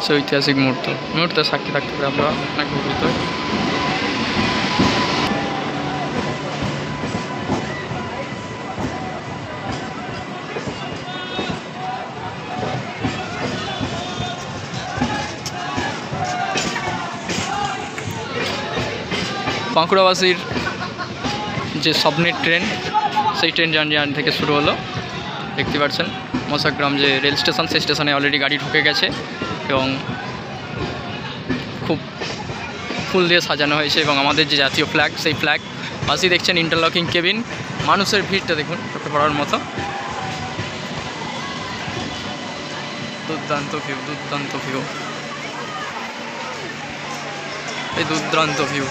সেই ঐতিহাসিক মুহূর্তে সাক্ষী থাকতে পারে আমরা অনেক গর্বিত। বাঁকুড়াবাসীর যে স্বপ্নের ট্রেন, সেই ট্রেন জার্নি থেকে শুরু হলো। দেখতে পাচ্ছেন মশাগ্রাম যে রেল স্টেশন, সেই স্টেশনে অলরেডি গাড়ি ঢুকে গেছে এবং খুব ফুল দিয়ে সাজানো হয়েছে এবং আমাদের যে জাতীয় ফ্ল্যাগ, সেই ফ্ল্যাগ পাশেই দেখছেন ইন্টারলকিং কেবিন। মানুষের ভিড়টা দেখুন, চোখে পড়ার মতো। দুর্দান্ত ভিউ, দুর্দান্ত ভিউ, এই দুর্দান্ত ভিউ।